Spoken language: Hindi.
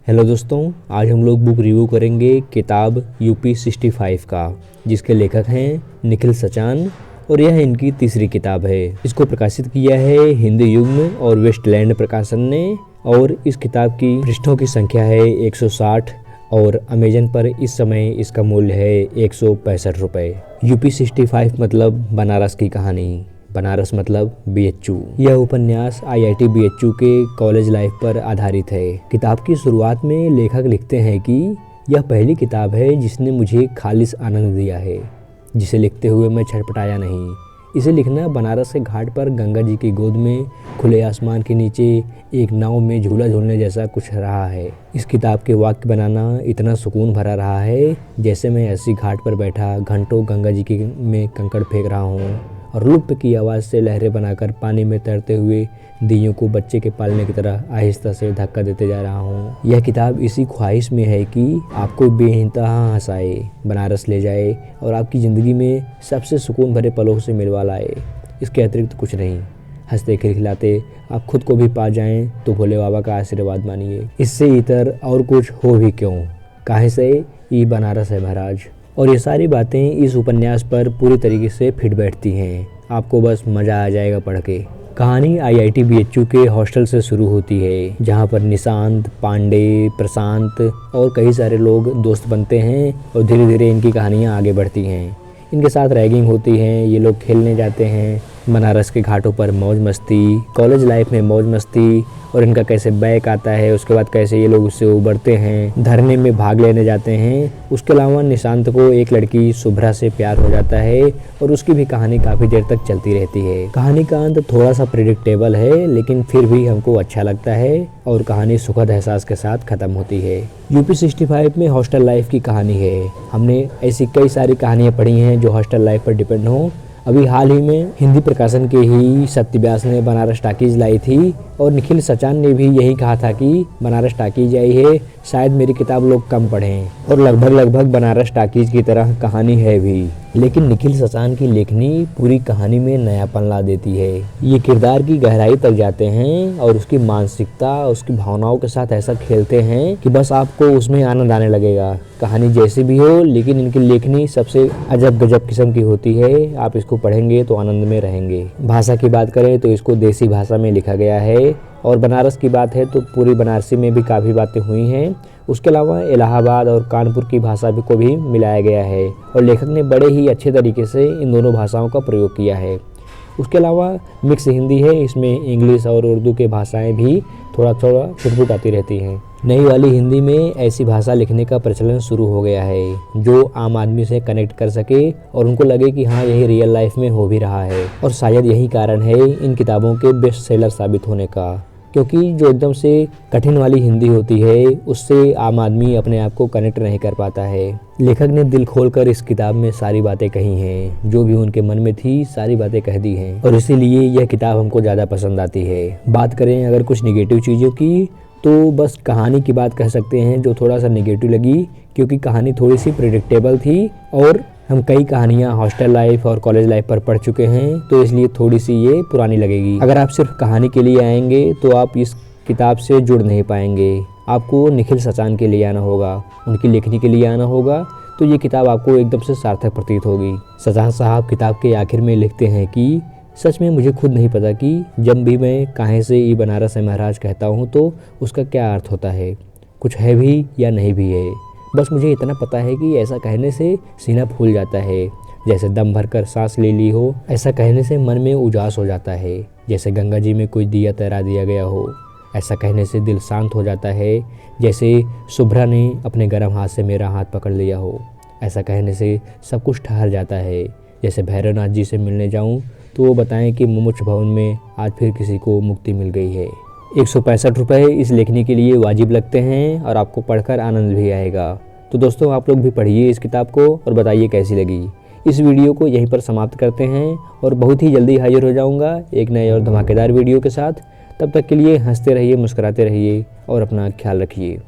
हेलो दोस्तों, आज हम लोग बुक रिव्यू करेंगे किताब यूपी 65 का, जिसके लेखक हैं निखिल सचान और यह इनकी तीसरी किताब है। इसको प्रकाशित किया है हिंदी युग्म और वेस्टलैंड प्रकाशन ने और इस किताब की पृष्ठों की संख्या है 160 और अमेजन पर इस समय इसका मूल्य है 165 रुपये। यूपी 65 मतलब बनारस की कहानी, बनारस मतलब बीएचयू। यह उपन्यास आईआईटी बीएचयू के कॉलेज लाइफ पर आधारित है। किताब की शुरुआत में लेखक लिखते हैं कि यह पहली किताब है जिसने मुझे खालिस आनंद दिया है, जिसे लिखते हुए मैं छटपटाया नहीं। इसे लिखना बनारस के घाट पर गंगा जी की गोद में खुले आसमान के नीचे एक नाव में झूला झूलने जैसा कुछ रहा है। इस किताब के वाक्य बनाना इतना सुकून भरा रहा है जैसे मैं ऐसी घाट पर बैठा घंटों गंगा जी की में कंकड़ फेंक रहा हूँ और लुप्त की आवाज़ से लहरें बनाकर पानी में तैरते हुए दीयों को बच्चे के पालने की तरह आहिस्ता से धक्का देते जा रहा हूँ। यह किताब इसी ख्वाहिश में है कि आपको बेइंतहा हंसाए, बनारस ले जाए और आपकी ज़िंदगी में सबसे सुकून भरे पलों से मिलवा लाए। इसके अतिरिक्त कुछ नहीं। हंसते खिलखिलाते आप खुद को भी पा जाएं तो भोले बाबा का आशीर्वाद मानिए। इससे इतर और कुछ हो भी क्यों, काहे से ये बनारस है महाराज। और ये सारी बातें इस उपन्यास पर पूरी तरीके से फिट बैठती हैं। आपको बस मज़ा आ जाएगा पढ़ के। कहानी आईआईटी बीएचयू के हॉस्टल से शुरू होती है, जहाँ पर निशांत, पांडे, प्रशांत और कई सारे लोग दोस्त बनते हैं और धीरे धीरे इनकी कहानियाँ आगे बढ़ती हैं। इनके साथ रैगिंग होती है, ये लोग खेलने जाते हैं, बनारस के घाटों पर मौज मस्ती, कॉलेज लाइफ में मौज मस्ती और इनका कैसे बैक आता है, उसके बाद कैसे ये लोग उससे उबरते हैं, धरने में भाग लेने जाते हैं। उसके अलावा निशांत को एक लड़की शुभ्रा से प्यार हो जाता है और उसकी भी कहानी काफ़ी देर तक चलती रहती है। कहानी का अंत थोड़ा सा प्रेडिक्टेबल है, लेकिन फिर भी हमको अच्छा लगता है और कहानी सुखद एहसास के साथ ख़त्म होती है। यूपी 65 में हॉस्टल लाइफ की कहानी है। हमने ऐसी कई सारी कहानियाँ पढ़ी हैं जो हॉस्टल लाइफ पर डिपेंड हो। अभी हाल ही में हिंदी प्रकाशन के ही सत्य व्यास ने बनारस टाकीज लाई थी और निखिल सचान ने भी यही कहा था कि बनारस टाकीज आई है, शायद मेरी किताब लोग कम पढ़ें, और लगभग बनारस टाकीज की तरह कहानी है भी। लेकिन निखिल सचान की लेखनी पूरी कहानी में नयापन ला देती है। ये किरदार की गहराई तक जाते हैं और उसकी मानसिकता, उसकी भावनाओं के साथ ऐसा खेलते हैं कि बस आपको उसमें आनंद आने लगेगा। कहानी जैसी भी हो, लेकिन इनकी लेखनी सबसे अजब गजब किस्म की होती है। आप इसको पढ़ेंगे तो आनंद में रहेंगे। भाषा की बात करें तो इसको देसी भाषा में लिखा गया है और बनारस की बात है तो पूरी बनारसी में भी काफ़ी बातें हुई हैं। उसके अलावा इलाहाबाद और कानपुर की भाषा को भी मिलाया गया है और लेखक ने बड़े ही अच्छे तरीके से इन दोनों भाषाओं का प्रयोग किया है। उसके अलावा मिक्स हिंदी है, इसमें इंग्लिश और उर्दू के भाषाएं भी थोड़ा थोड़ा छुटपुट आती रहती हैं। नई वाली हिंदी में ऐसी भाषा लिखने का प्रचलन शुरू हो गया है जो आम आदमी से कनेक्ट कर सके और उनको लगे कि हाँ, यही रियल लाइफ में हो भी रहा है। और शायद यही कारण है इन किताबों के बेस्ट सेलर साबित होने का, क्योंकि जो एकदम से कठिन वाली हिंदी होती है उससे आम आदमी अपने आप को कनेक्ट नहीं कर पाता है। लेखक ने दिल खोलकर इस किताब में सारी बातें कही हैं, जो भी उनके मन में थी सारी बातें कह दी हैं और इसीलिए यह किताब हमको ज़्यादा पसंद आती है। बात करें अगर कुछ निगेटिव चीज़ों की तो बस कहानी की बात कह सकते हैं जो थोड़ा सा निगेटिव लगी, क्योंकि कहानी थोड़ी सी प्रेडिक्टेबल थी और हम कई कहानियाँ हॉस्टल लाइफ और कॉलेज लाइफ पर पढ़ चुके हैं, तो इसलिए थोड़ी सी ये पुरानी लगेगी। अगर आप सिर्फ कहानी के लिए आएंगे तो आप इस किताब से जुड़ नहीं पाएंगे। आपको निखिल सचान के लिए आना होगा, उनकी लेखनी के लिए आना होगा, तो ये किताब आपको एकदम से सार्थक प्रतीत होगी। सचान साहब किताब के आखिर में लिखते हैं कि सच में मुझे खुद नहीं पता कि जब भी मैं काहे से ये बनारस है महाराज कहता हूँ तो उसका क्या अर्थ होता है, कुछ है भी या नहीं भी है। बस मुझे इतना पता है कि ऐसा कहने से सीना फूल जाता है, जैसे दम भरकर सांस ले ली हो। ऐसा कहने से मन में उजास हो जाता है, जैसे गंगा जी में कोई दिया तैरा दिया गया हो। ऐसा कहने से दिल शांत हो जाता है, जैसे शुभ्रा ने अपने गर्म हाथ से मेरा हाथ पकड़ लिया हो। ऐसा कहने से सब कुछ ठहर जाता है, जैसे भैरवनाथ जी से मिलने जाऊँ तो वो बताएं कि मुमुक्ष भवन में आज फिर किसी को मुक्ति मिल गई है। 165 रुपये इस लेखनी के लिए वाजिब लगते हैं और आपको पढ़कर आनंद भी आएगा। तो दोस्तों, आप लोग भी पढ़िए इस किताब को और बताइए कैसी लगी। इस वीडियो को यहीं पर समाप्त करते हैं और बहुत ही जल्दी हाजिर हो जाऊंगा एक नए और धमाकेदार वीडियो के साथ। तब तक के लिए हंसते रहिए, मुस्कुराते रहिए और अपना ख्याल रखिए।